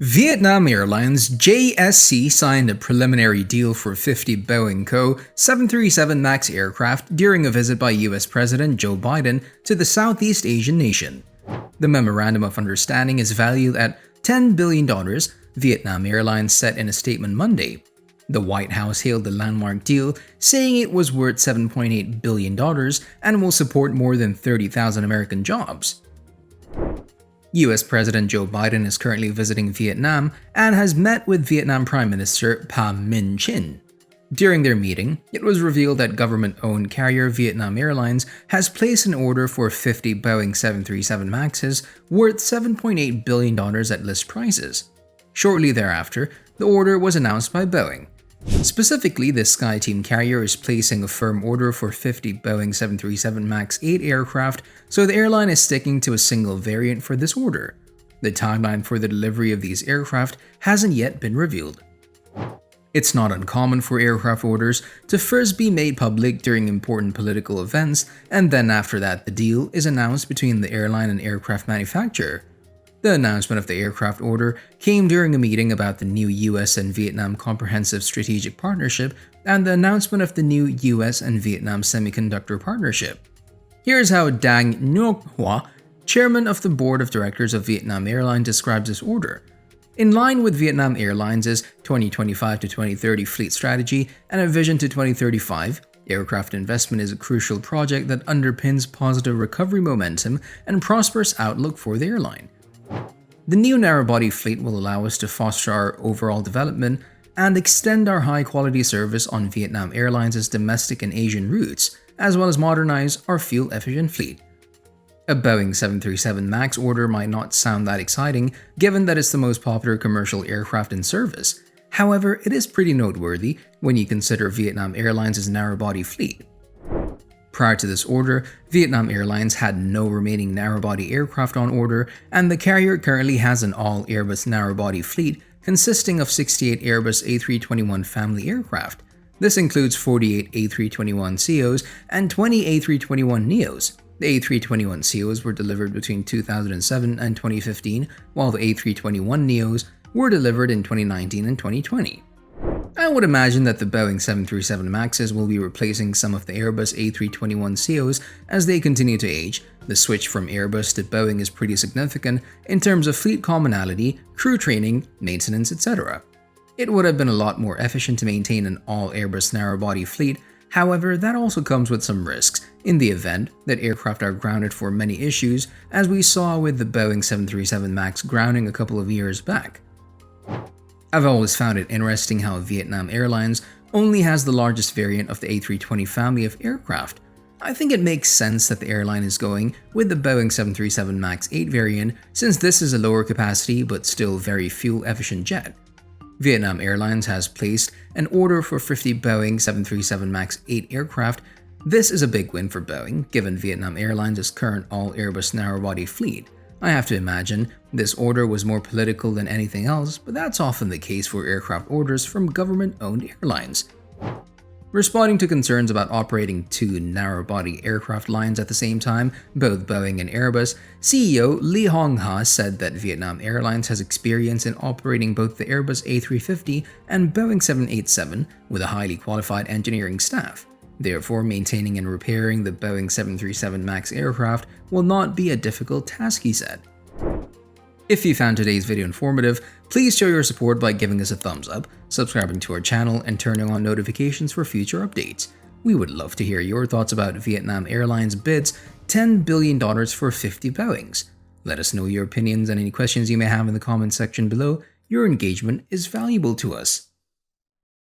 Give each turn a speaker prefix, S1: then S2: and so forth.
S1: Vietnam Airlines JSC signed a preliminary deal for 50 Boeing Co. 737 MAX aircraft during a visit by US President Joe Biden to the Southeast Asian nation. The memorandum of understanding is valued at $10 billion, Vietnam Airlines said in a statement Monday. The White House hailed the landmark deal, saying it was worth $7.8 billion and will support more than 30,000 American jobs. US President Joe Biden is currently visiting Vietnam and has met with Vietnam Prime Minister Pham Minh Chinh. During their meeting, it was revealed that government-owned carrier Vietnam Airlines has placed an order for 50 Boeing 737 MAXs worth $7.8 billion at list prices. Shortly thereafter, the order was announced by Boeing. Specifically, the SkyTeam carrier is placing a firm order for 50 Boeing 737 MAX 8 aircraft, so the airline is sticking to a single variant for this order. The timeline for the delivery of these aircraft hasn't yet been revealed. It's not uncommon for aircraft orders to first be made public during important political events, and then after that the deal is announced between the airline and aircraft manufacturer. The announcement of the aircraft order came during a meeting about the new US and Vietnam Comprehensive Strategic Partnership and the announcement of the new US and Vietnam Semiconductor Partnership. Here's how Dang Ngoc Hoa, chairman of the board of directors of Vietnam Airlines, describes this order. In line with Vietnam Airlines' 2025 to 2030 fleet strategy and a vision to 2035, aircraft investment is a crucial project that underpins positive recovery momentum and prosperous outlook for the airline. The new narrow-body fleet will allow us to foster our overall development and extend our high-quality service on Vietnam Airlines' domestic and Asian routes, as well as modernize our fuel-efficient fleet. A Boeing 737 MAX order might not sound that exciting, given that it's the most popular commercial aircraft in service. However, it is pretty noteworthy when you consider Vietnam Airlines' narrow-body fleet. Prior to this order, Vietnam Airlines had no remaining narrow-body aircraft on order, and the carrier currently has an all-Airbus narrow-body fleet consisting of 68 Airbus A321 family aircraft. This includes 48 A321ceos and 20 A321neos. The A321ceos were delivered between 2007 and 2015, while the A321neos were delivered in 2019 and 2020. I would imagine that the Boeing 737 MAXs will be replacing some of the Airbus A321ceos as they continue to age. The switch from Airbus to Boeing is pretty significant in terms of fleet commonality, crew training, maintenance, etc. It would have been a lot more efficient to maintain an all-Airbus narrow-body fleet. However, that also comes with some risks in the event that aircraft are grounded for many issues, as we saw with the Boeing 737 MAX grounding a couple of years back. I've always found it interesting how Vietnam Airlines only has the largest variant of the A320 family of aircraft. I think it makes sense that the airline is going with the Boeing 737 MAX 8 variant, since this is a lower capacity but still very fuel-efficient jet. Vietnam Airlines has placed an order for 50 Boeing 737 MAX 8 aircraft. This is a big win for Boeing, given Vietnam Airlines' current all-Airbus narrow-body fleet. I have to imagine this order was more political than anything else, but that's often the case for aircraft orders from government-owned airlines. Responding to concerns about operating two narrow-body aircraft lines at the same time, both Boeing and Airbus, CEO Lee Hong Ha said that Vietnam Airlines has experience in operating both the Airbus A350 and Boeing 787 with a highly qualified engineering staff. Therefore, maintaining and repairing the Boeing 737 MAX aircraft will not be a difficult task, he said. If you found today's video informative, please show your support by giving us a thumbs up, subscribing to our channel, and turning on notifications for future updates. We would love to hear your thoughts about Vietnam Airlines bids $10 billion for 50 Boeings. Let us know your opinions and any questions you may have in the comments section below. Your engagement is valuable to us.